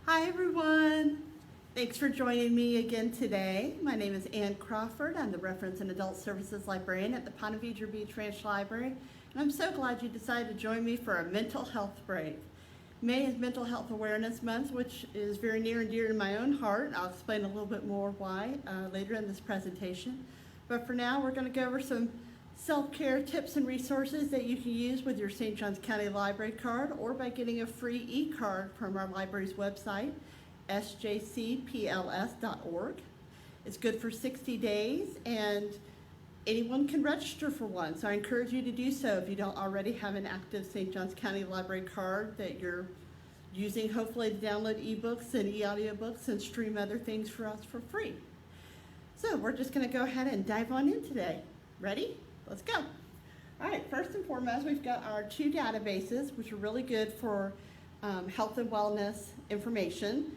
Hi everyone! Thanks for joining me again today. My name is Ann Crawford. I'm the Reference and Adult Services Librarian at the Ponte Vedra Beach Ranch Library, and I'm so glad you decided to join me for a mental health break. May is Mental Health Awareness Month, which is very near and dear to my own heart. I'll explain a little bit more why later in this presentation. But for now, we're going to go over some self-care tips and resources that you can use with your St. Johns County Library card or by getting a free e-card from our library's website, SJCPLS.org. It's good for 60 days and anyone can register for one, so I encourage you to do so if you don't already have an active St. Johns County Library card that you're using hopefully to download ebooks and e-audiobooks and stream other things for us for free. So we're just going to go ahead and dive on in today. Ready? Let's go. All right, first and foremost, we've got our two databases, which are really good for health and wellness information.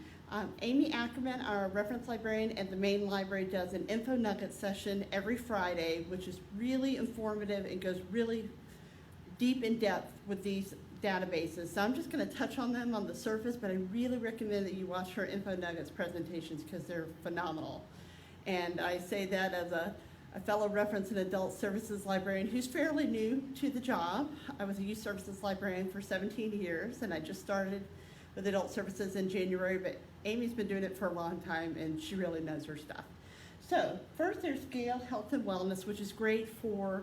Amy Ackerman, our reference librarian at the main library, does an info nugget session every Friday, which is really informative and goes really deep in depth with these databases. So I'm just going to touch on them on the surface, but I really recommend that you watch her info nuggets presentations because they're phenomenal. And I say that as a fellow reference and adult services librarian who's fairly new to the job. I was a youth services librarian for 17 years, and I just started with adult services in January, but Amy's been doing it for a long time, and she really knows her stuff. So first there's Gale Health and Wellness, which is great for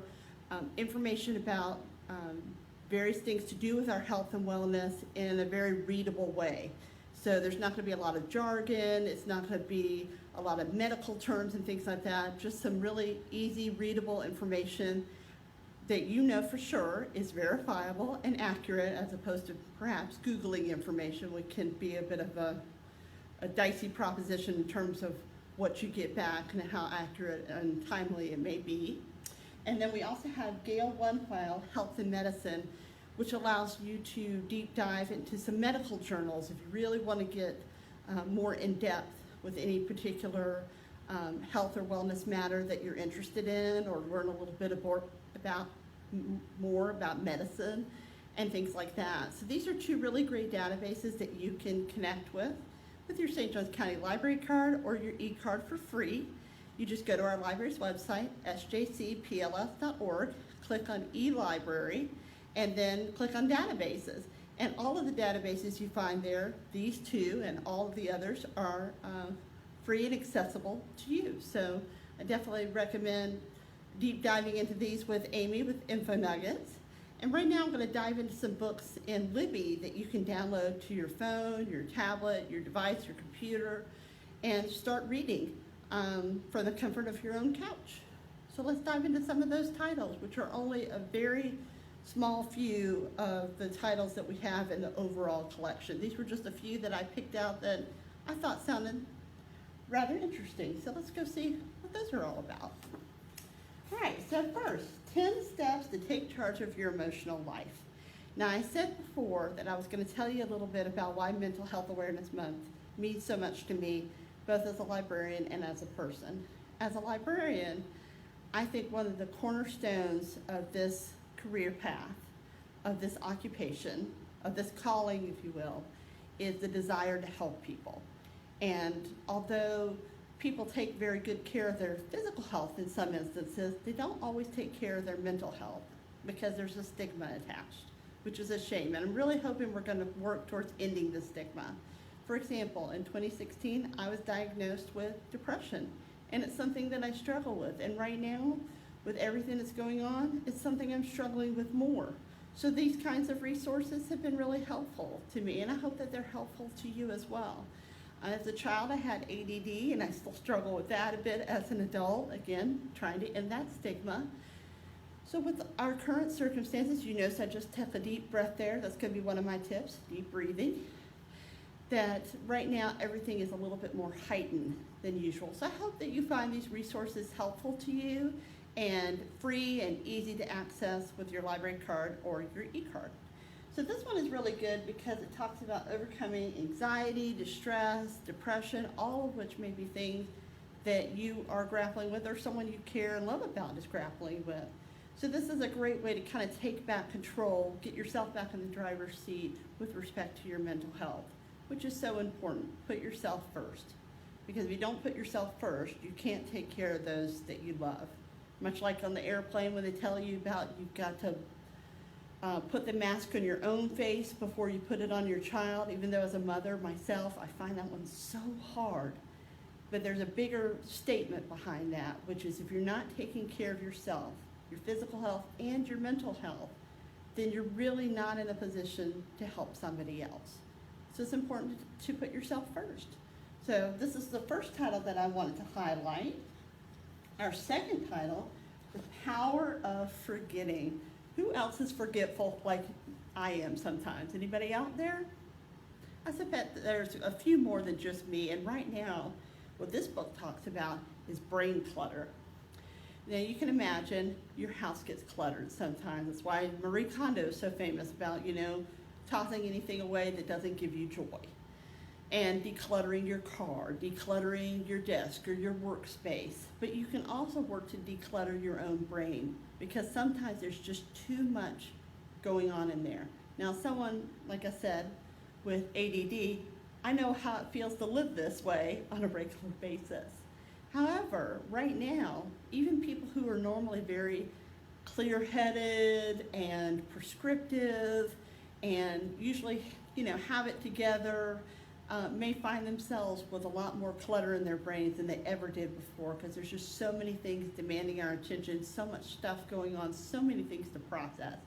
information about various things to do with our health and wellness in a very readable way. So there's not going to be a lot of jargon, it's not going to be a lot of medical terms and things like that, just some really easy, readable information that you know for sure is verifiable and accurate, as opposed to perhaps Googling information, which can be a bit of a dicey proposition in terms of what you get back and how accurate and timely it may be. And then we also have Gale One File, Health and Medicine, which allows you to deep dive into some medical journals if you really want to get more in depth with any particular health or wellness matter that you're interested in, or learn a little bit more about medicine and things like that. So these are two really great databases that you can connect with your St. Johns County Library card or your e-card for free. You just go to our library's website, sjcpls.org, click on e-library, and then click on databases. And all of the databases you find there, these two and all of the others, are free and accessible to you. So I definitely recommend deep diving into these with Amy with Info Nuggets. And right now I'm going to dive into some books in Libby that you can download to your phone, your tablet, your device, your computer, and start reading from the comfort of your own couch. So let's dive into some of those titles, which are only a very small few of the titles that we have in the overall collection. These were just a few that I picked out that I thought sounded rather interesting. So let's go see what those are all about. All right, so first, 10 steps to take charge of your emotional life. Now, I said before that I was going to tell you a little bit about why Mental Health Awareness Month means so much to me, both as a librarian and as a person. As a librarian, I think one of the cornerstones of this career path, of this occupation, of this calling, if you will, is the desire to help people. And although people take very good care of their physical health in some instances, they don't always take care of their mental health because there's a stigma attached, which is a shame. And I'm really hoping we're going to work towards ending the stigma. For example, in 2016, I was diagnosed with depression, and it's something that I struggle with. And right now, with everything that's going on, it's something I'm struggling with more. So these kinds of resources have been really helpful to me, and I hope that they're helpful to you as well. As a child, I had ADD, and I still struggle with that a bit as an adult, again, trying to end that stigma. So with our current circumstances, you notice I just took a deep breath there. That's going to be one of my tips, deep breathing. That right now, everything is a little bit more heightened than usual. So I hope that you find these resources helpful to you and free and easy to access with your library card or your e-card. So this one is really good because it talks about overcoming anxiety, distress, depression, all of which may be things that you are grappling with or someone you care and love about is grappling with. So this is a great way to kind of take back control, get yourself back in the driver's seat with respect to your mental health. which is so important. Put yourself first. Because if you don't put yourself first, you can't take care of those that you love. Much like on the airplane when they tell you about you've got to put the mask on your own face before you put it on your child. Even though as a mother myself, I find that one so hard. But there's a bigger statement behind that, which is if you're not taking care of yourself, your physical health and your mental health, then you're really not in a position to help somebody else. So it's important to put yourself first. So this is the first title that I wanted to highlight. Our second title, The Power of Forgetting. Who else is forgetful like I am sometimes? Anybody out there? I suspect there's a few more than just me, and right now, what this book talks about is brain clutter. Now you can imagine your house gets cluttered sometimes. That's why Marie Kondo is so famous about, tossing anything away that doesn't give you joy. And decluttering your car, decluttering your desk or your workspace. But you can also work to declutter your own brain because sometimes there's just too much going on in there. Now someone, like I said, with ADD, I know how it feels to live this way on a regular basis. However, right now, even people who are normally very clear-headed and prescriptive and usually, have it together, may find themselves with a lot more clutter in their brains than they ever did before because there's just so many things demanding our attention, so much stuff going on, so many things to process.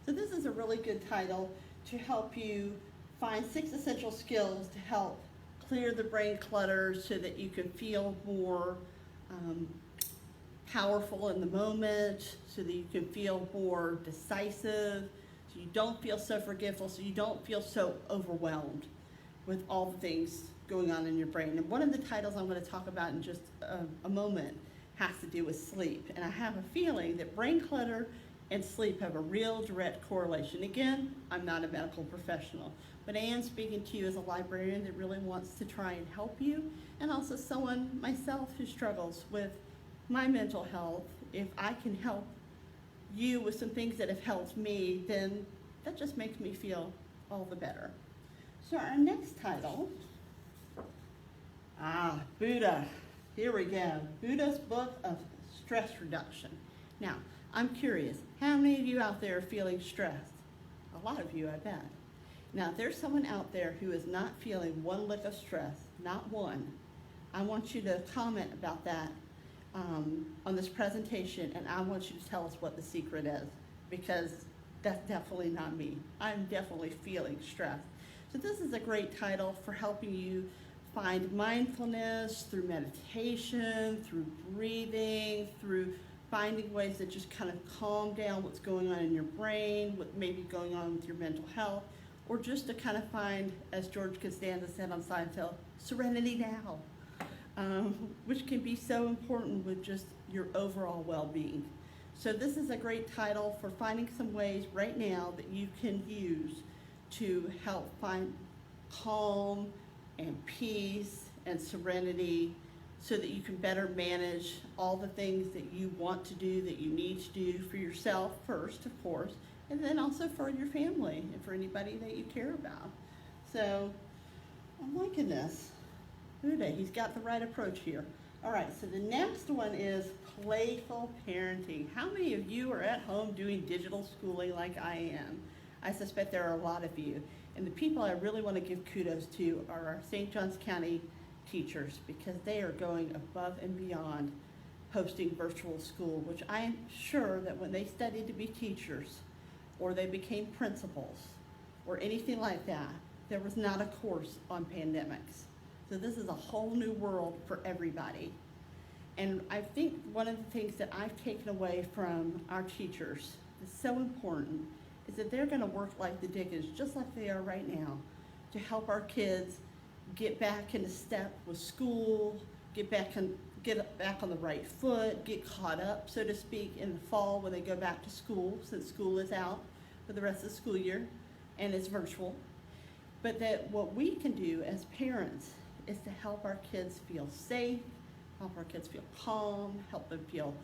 So this is a really good title to help you find 6 essential skills to help clear the brain clutter so that you can feel more powerful in the moment, so that you can feel more decisive, so you don't feel so forgetful, so you don't feel so overwhelmed with all the things going on in your brain. And one of the titles I'm going to talk about in just a moment has to do with sleep. And I have a feeling that brain clutter and sleep have a real direct correlation. Again, I'm not a medical professional, but I am speaking to you as a librarian that really wants to try and help you, and also someone myself who struggles with my mental health. If I can help you with some things that have helped me, then that just makes me feel all the better. So our next title, Buddha. Here we go. Buddha's Book of Stress Reduction. Now, I'm curious, how many of you out there are feeling stressed? A lot of you, I bet. Now, if there's someone out there who is not feeling one lick of stress, not one, I want you to comment about that on this presentation, and I want you to tell us what the secret is, because that's definitely not me. I'm definitely feeling stressed. So this is a great title for helping you find mindfulness through meditation, through breathing, through finding ways that just kind of calm down what's going on in your brain, what may be going on with your mental health, or just to kind of find, as George Costanza said on Seinfeld, serenity now, which can be so important with just your overall well-being. So this is a great title for finding some ways right now that you can use to help find calm and peace and serenity so that you can better manage all the things that you want to do, that you need to do for yourself first, of course, and then also for your family and for anybody that you care about. So I'm liking this. Buddha, he's got the right approach here. All right, so the next one is Playful Parenting. How many of you are at home doing digital schooling like I am? I suspect there are a lot of you. And the people I really want to give kudos to are our St. Johns County teachers, because they are going above and beyond hosting virtual school, which I am sure that when they studied to be teachers or they became principals or anything like that, there was not a course on pandemics. So this is a whole new world for everybody. And I think one of the things that I've taken away from our teachers is so important is that they're going to work like the dickens, just like they are right now, to help our kids get back into step with school, get back on the right foot, get caught up, so to speak, in the fall when they go back to school, since school is out for the rest of the school year and it's virtual. But that what we can do as parents is to help our kids feel safe, help our kids feel calm, help them feel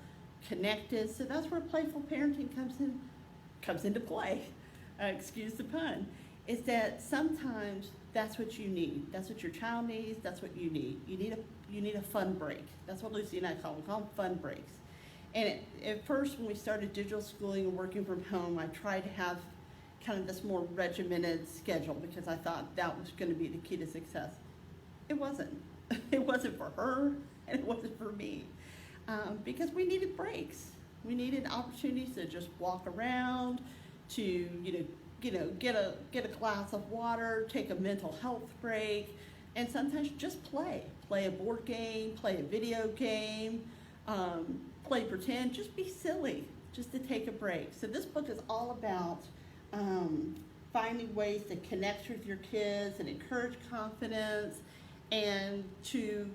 connected. So that's where playful parenting comes into play, excuse the pun. is that sometimes that's what you need. That's what your child needs. That's what you need. You need a fun break. That's what Lucy and I call them fun breaks. And at first, when we started digital schooling and working from home, I tried to have kind of this more regimented schedule because I thought that was going to be the key to success. It wasn't. It wasn't for her, and it wasn't for me, because we needed breaks. We needed opportunities to just walk around, to get a glass of water, take a mental health break, and sometimes just play a board game, play a video game, play pretend, just be silly, just to take a break. So this book is all about finding ways to connect with your kids and encourage confidence, and to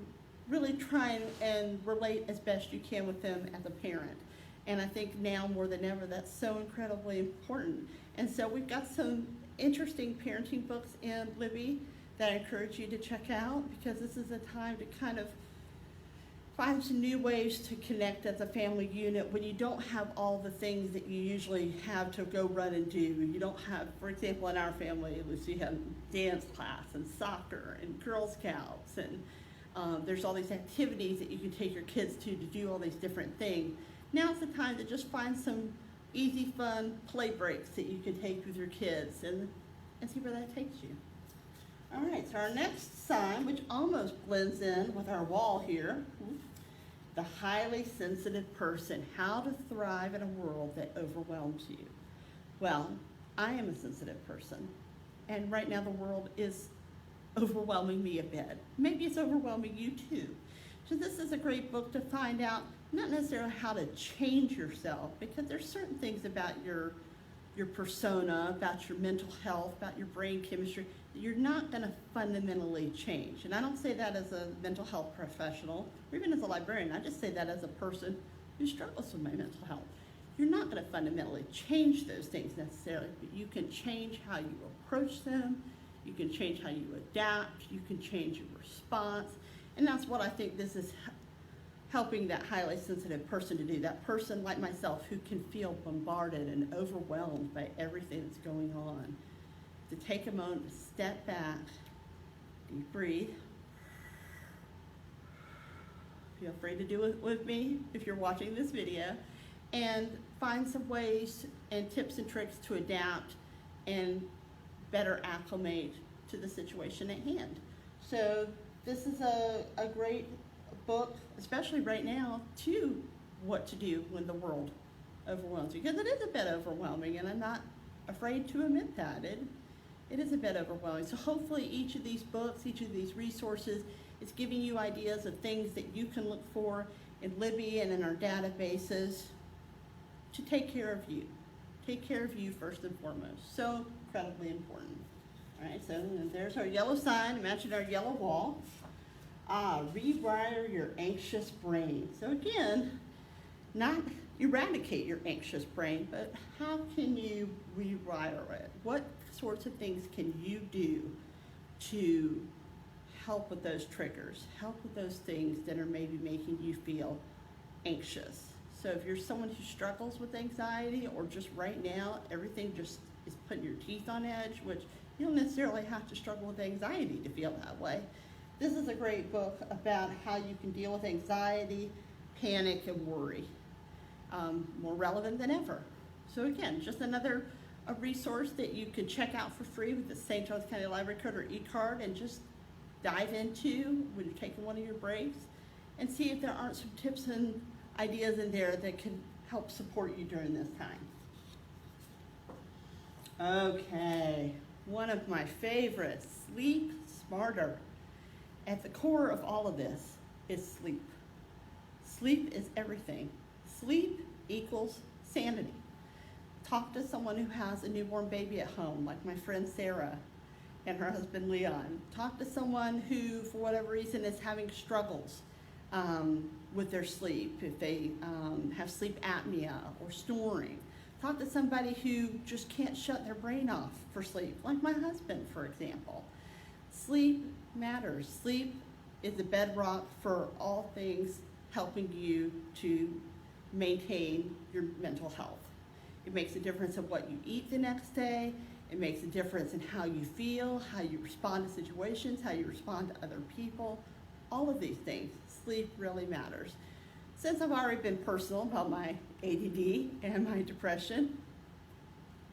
really try and relate as best you can with them as a parent. And I think now more than ever, that's so incredibly important. And so we've got some interesting parenting books in Libby that I encourage you to check out, because this is a time to kind of find some new ways to connect as a family unit when you don't have all the things that you usually have to go run and do. You don't have, for example, in our family, Lucy had dance class and soccer and Girl Scouts, and there's all these activities that you can take your kids to do all these different things. Now's the time to just find some easy, fun play breaks that you can take with your kids and see where that takes you. All right, so our next sign, which almost blends in with our wall here, the highly sensitive person, how to thrive in a world that overwhelms you. Well, I am a sensitive person, and right now the world is overwhelming me a bit. Maybe it's overwhelming you too. So this is a great book to find out, not necessarily how to change yourself, because there's certain things about your persona, about your mental health, about your brain chemistry, that you're not going to fundamentally change. And I don't say that as a mental health professional, or even as a librarian. I just say that as a person who struggles with my mental health. You're not going to fundamentally change those things necessarily, but you can change how you approach them, you can change how you adapt, you can change your response. And that's what I think this is helping that highly sensitive person to do, that person like myself who can feel bombarded and overwhelmed by everything that's going on. To take a moment to step back, deep breathe. Feel free to do it with me if you're watching this video, and find some ways and tips and tricks to adapt and better acclimate to the situation at hand. So this is a great book, especially right now, to what to do when the world overwhelms you, because it is a bit overwhelming, and I'm not afraid to admit that. It is a bit overwhelming. So hopefully each of these books, each of these resources is giving you ideas of things that you can look for in Libby and in our databases to take care of you. Take care of you first and foremost. So incredibly important. All right, so there's our yellow sign. Imagine our yellow wall. Rewire your anxious brain. So again, not eradicate your anxious brain, but how can you rewire it? What sorts of things can you do to help with those triggers, help with those things that are maybe making you feel anxious? So if you're someone who struggles with anxiety, or just right now, everything just is putting your teeth on edge, which you don't necessarily have to struggle with anxiety to feel that way. This is a great book about how you can deal with anxiety, panic, and worry. More relevant than ever. So again, just another resource that you can check out for free with the St. Johns County Library card or e-card, and just dive into when you're taking one of your breaks, and see if there aren't some tips and ideas in there that can help support you during this time. Okay, one of my favorites, sleep smarter. At the core of all of this is sleep. Sleep is everything. Sleep equals sanity. Talk to someone who has a newborn baby at home, like my friend Sarah and her husband Leon. Talk to someone who, for whatever reason, is having struggles with their sleep, if they have sleep apnea or snoring. Talk to somebody who just can't shut their brain off for sleep, like my husband, for example. Sleep matters. Sleep is the bedrock for all things helping you to maintain your mental health. It makes a difference of what you eat the next day. It makes a difference in how you feel, how you respond to situations, how you respond to other people, all of these things. Sleep really matters. Since I've already been personal about my ADD and my depression,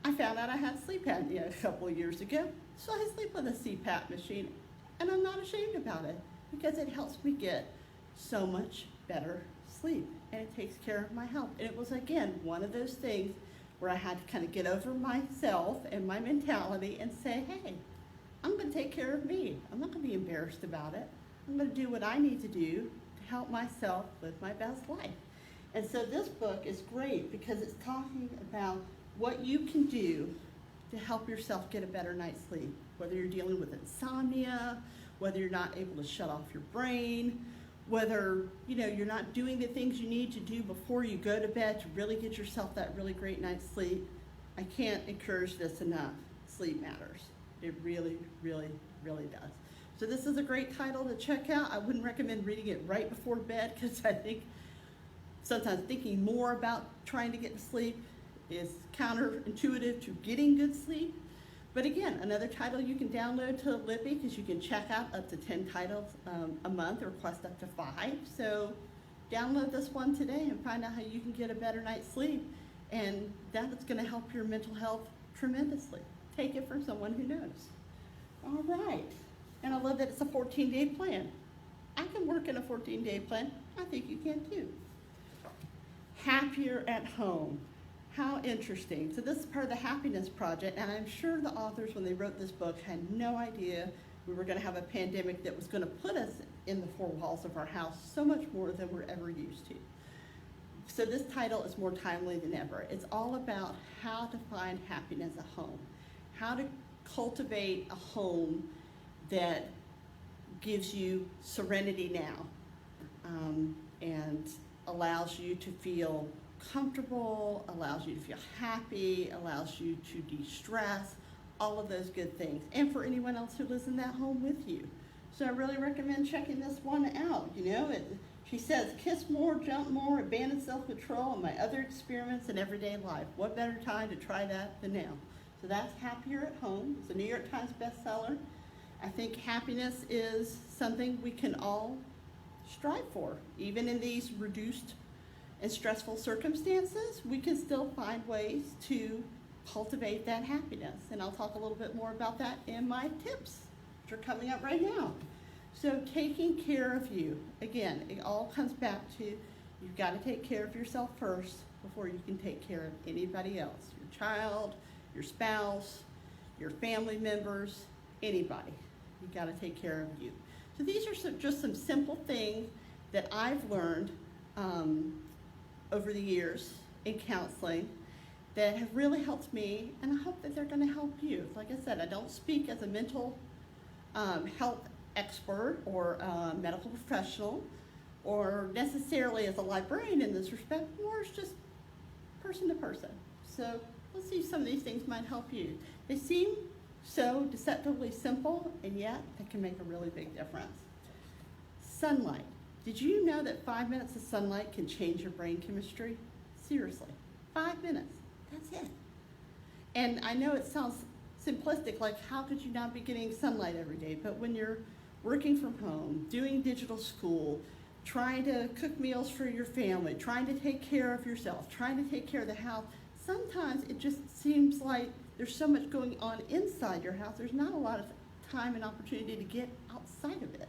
I found out I had sleep apnea a couple of years ago, so I sleep with a CPAP machine, and I'm not ashamed about it because it helps me get so much better sleep, and it takes care of my health. And it was, again, one of those things where I had to kind of get over myself and my mentality and say, hey, I'm going to take care of me. I'm not going to be embarrassed about it. I'm going to do what I need to do to help myself live my best life. And so this book is great because it's talking about what you can do to help yourself get a better night's sleep, whether you're dealing with insomnia, whether you're not able to shut off your brain, whether you're not doing the things you need to do before you go to bed to really get yourself that really great night's sleep. I can't encourage this enough. Sleep matters. It really, really, really does. So this is a great title to check out. I wouldn't recommend reading it right before bed because I think sometimes thinking more about trying to get to sleep is counterintuitive to getting good sleep. But again, another title you can download to Libby because you can check out up to 10 titles a month, request up to 5. So download this one today and find out how you can get a better night's sleep. And that's going to help your mental health tremendously. Take it from someone who knows. All right. And I love that it's a 14-day plan. I can work in a 14-day plan. I think you can too. Happier at home. How interesting. So this is part of the Happiness Project, and I'm sure the authors, when they wrote this book, had no idea we were going to have a pandemic that was going to put us in the four walls of our house so much more than we're ever used to. So this title is more timely than ever. It's all about how to find happiness at home, how to cultivate a home that gives you serenity now and allows you to feel comfortable, allows you to feel happy, allows you to de-stress, all of those good things. And for anyone else who lives in that home with you. So I really recommend checking this one out. She says, kiss more, jump more, abandon self-control, and my other experiments in everyday life. What better time to try that than now? So that's Happier at Home. It's a New York Times bestseller. I think happiness is something we can all strive for. Even in these reduced and stressful circumstances, we can still find ways to cultivate that happiness. And I'll talk a little bit more about that in my tips, which are coming up right now. So taking care of you. Again, it all comes back to you've got to take care of yourself first before you can take care of anybody else. Your child, your spouse, your family members, anybody. You've got to take care of you. So these are just some simple things that I've learned over the years in counseling that have really helped me, and I hope that they're going to help you. Like I said, I don't speak as a mental health expert or a medical professional or necessarily as a librarian in this respect, more as just person to person. So let's see if some of these things might help you. They seem so deceptively simple, and yet they can make a really big difference. Sunlight. Did you know that 5 minutes of sunlight can change your brain chemistry? Seriously, 5 minutes, that's it. And I know it sounds simplistic, like how could you not be getting sunlight every day? But when you're working from home, doing digital school, trying to cook meals for your family, trying to take care of yourself, trying to take care of the house, sometimes it just seems like there's so much going on inside your house, there's not a lot of time and opportunity to get outside of it.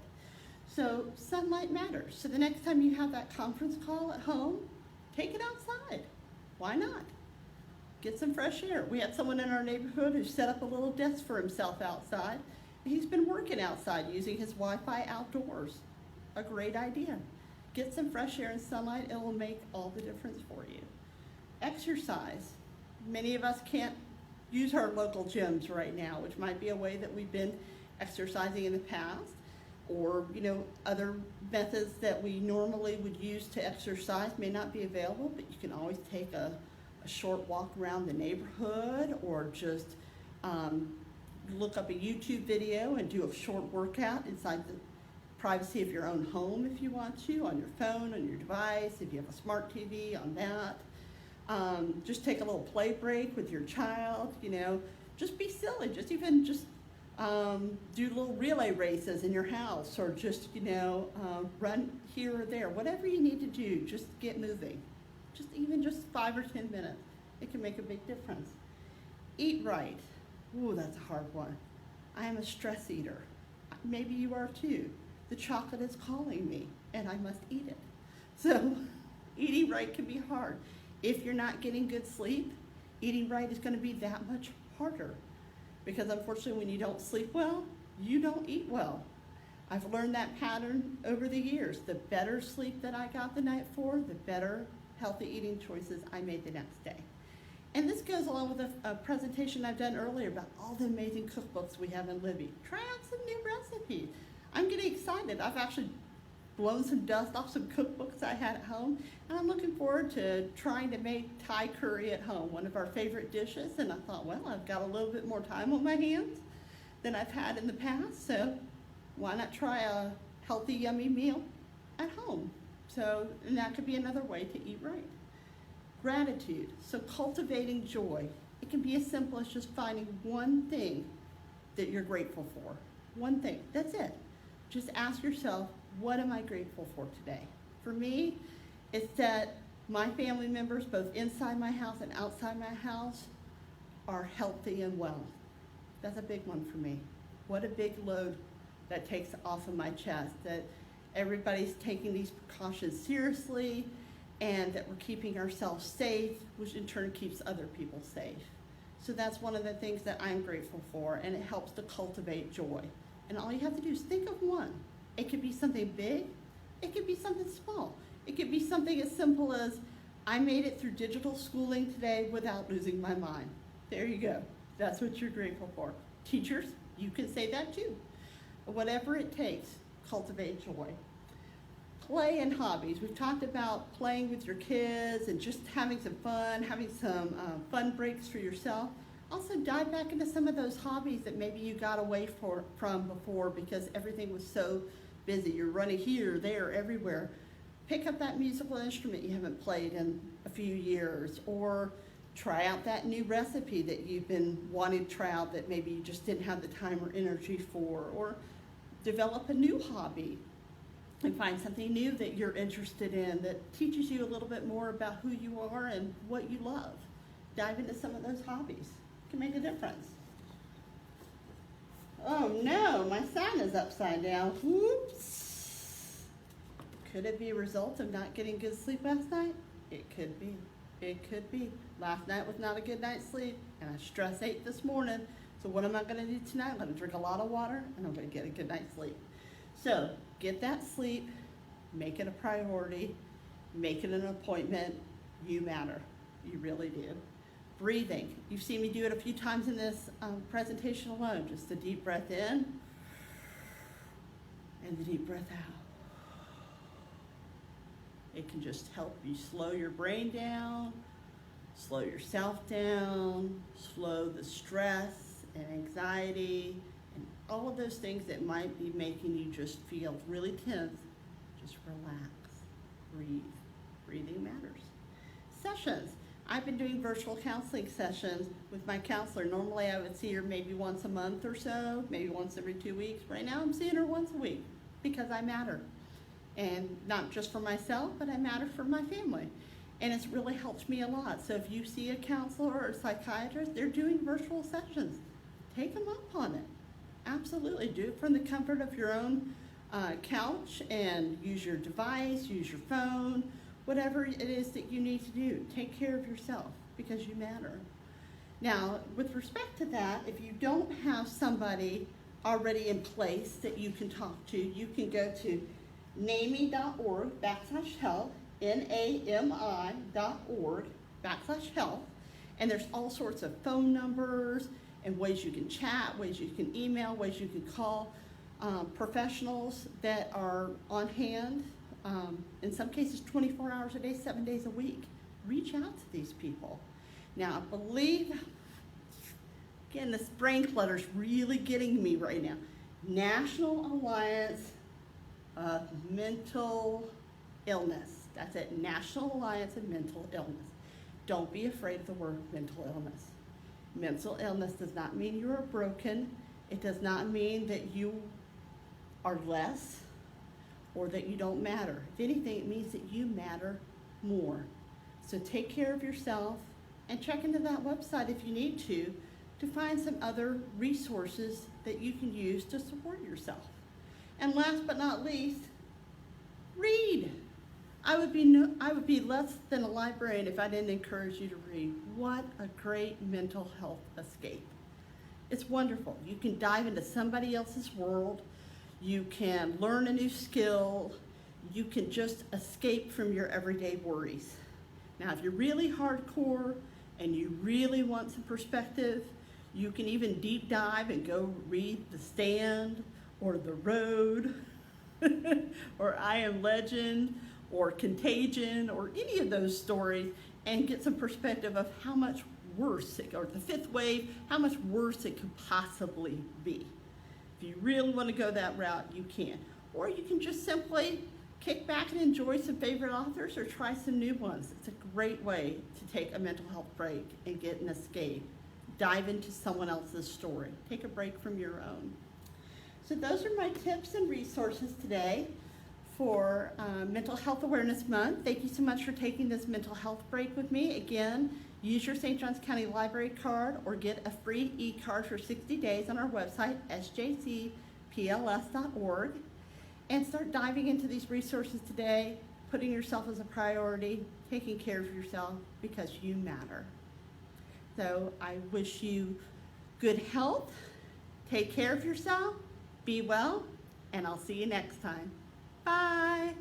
So sunlight matters. So the next time you have that conference call at home, take it outside. Why not? Get some fresh air. We had someone in our neighborhood who set up a little desk for himself outside. He's been working outside using his Wi-Fi outdoors. A great idea. Get some fresh air and sunlight. It will make all the difference for you. Exercise. Many of us can't use our local gyms right now, which might be a way that we've been exercising in the past, or other methods that we normally would use to exercise may not be available, but you can always take a short walk around the neighborhood, or just look up a YouTube video and do a short workout inside the privacy of your own home if you want to, on your phone, on your device, if you have a smart TV, on that. Just take a little play break with your child, Just be silly, just do little relay races in your house, or just, run here or there. Whatever you need to do, just get moving. Just 5 or 10 minutes. It can make a big difference. Eat right. Ooh, that's a hard one. I am a stress eater. Maybe you are too. The chocolate is calling me, and I must eat it. So eating right can be hard. If you're not getting good sleep, eating right is going to be that much harder. Because unfortunately, when you don't sleep well, you don't eat well. I've learned that pattern over the years. The better sleep that I got the night before, the better healthy eating choices I made the next day. And this goes along with a presentation I've done earlier about all the amazing cookbooks we have in Libby. Try out some new recipes. I'm getting excited. I've actually blown some dust off some cookbooks I had at home, and I'm looking forward to trying to make Thai curry at home, one of our favorite dishes. And I thought, well, I've got a little bit more time on my hands than I've had in the past, so why not try a healthy, yummy meal at home? So, and that could be another way to eat right. Gratitude, so cultivating joy. It can be as simple as just finding one thing that you're grateful for. One thing, that's it. Just ask yourself, what am I grateful for today? For me, it's that my family members, both inside my house and outside my house, are healthy and well. That's a big one for me. What a big load that takes off of my chest, that everybody's taking these precautions seriously, and that we're keeping ourselves safe, which in turn keeps other people safe. So that's one of the things that I'm grateful for, and it helps to cultivate joy. And all you have to do is think of one. It could be something big, it could be something small. It could be something as simple as, I made it through digital schooling today without losing my mind. There you go. That's what you're grateful for. Teachers, you can say that too. Whatever it takes, cultivate joy. Play and hobbies. We've talked about playing with your kids and just having some fun, having some fun breaks for yourself. Also dive back into some of those hobbies that maybe you got away from before because everything was so busy. You're running here, there, everywhere. Pick up that musical instrument you haven't played in a few years, or try out that new recipe that you've been wanting to try out that maybe you just didn't have the time or energy for, or develop a new hobby and find something new that you're interested in that teaches you a little bit more about who you are and what you love. Dive into some of those hobbies. It can make a difference. Oh no, my sign is upside down. Whoops. Could it be a result of not getting good sleep last night? It could be. It could be. Last night was not a good night's sleep, and I stress ate this morning. So what am I going to do tonight? I'm going to drink a lot of water, and I'm going to get a good night's sleep. So get that sleep, make it a priority, make it an appointment. You matter. You really do. Breathing. You've seen me do it a few times in this presentation alone. Just a deep breath in and the deep breath out. It can just help you slow your brain down, slow yourself down, slow the stress and anxiety and all of those things that might be making you just feel really tense. Just relax, breathe. Breathing matters. Sessions. I've been doing virtual counseling sessions with my counselor. Normally I would see her maybe once a month or so, maybe once every 2 weeks. Right now I'm seeing her once a week because I matter. And not just for myself, but I matter for my family. And it's really helped me a lot. So if you see a counselor or a psychiatrist, they're doing virtual sessions. Take them up on it. Absolutely. Do it from the comfort of your own couch, and use your device, use your phone, whatever it is that you need to do. Take care of yourself because you matter. Now, with respect to that, if you don't have somebody already in place that you can talk to, you can go to NAMI.org/health, NAMI.org/health, and there's all sorts of phone numbers and ways you can chat, ways you can email, ways you can call professionals that are on hand, in some cases 24 hours a day, 7 days a week. Reach out to these people. Now, I believe, again, this brain clutter is really getting me right now. National Alliance of Mental Illness. That's it, National Alliance of Mental Illness. Don't be afraid of the word mental illness. Mental illness does not mean you are broken. It does not mean that you are less or that you don't matter. If anything, it means that you matter more. So take care of yourself and check into that website if you need to find some other resources that you can use to support yourself. And last but not least, read. I would be less than a librarian if I didn't encourage you to read. What a great mental health escape. It's wonderful. You can dive into somebody else's world. You can learn a new skill. You can just escape from your everyday worries. Now, if you're really hardcore and you really want some perspective, you can even deep dive and go read The Stand or The Road or I Am Legend or Contagion or any of those stories and get some perspective of how much worse, or The Fifth Wave, how much worse it could possibly be. If you really want to go that route, you can. Or you can just simply kick back and enjoy some favorite authors or try some new ones. It's a great way to take a mental health break and get an escape. Dive into someone else's story. Take a break from your own. So those are my tips and resources today for Mental Health Awareness Month. Thank you so much for taking this mental health break with me. Again, use your St. Johns County Library card or get a free e-card for 60 days on our website, SJCPLS.org, and start diving into these resources today, putting yourself as a priority, taking care of yourself because you matter. So I wish you good health, take care of yourself, be well, and I'll see you next time. Bye.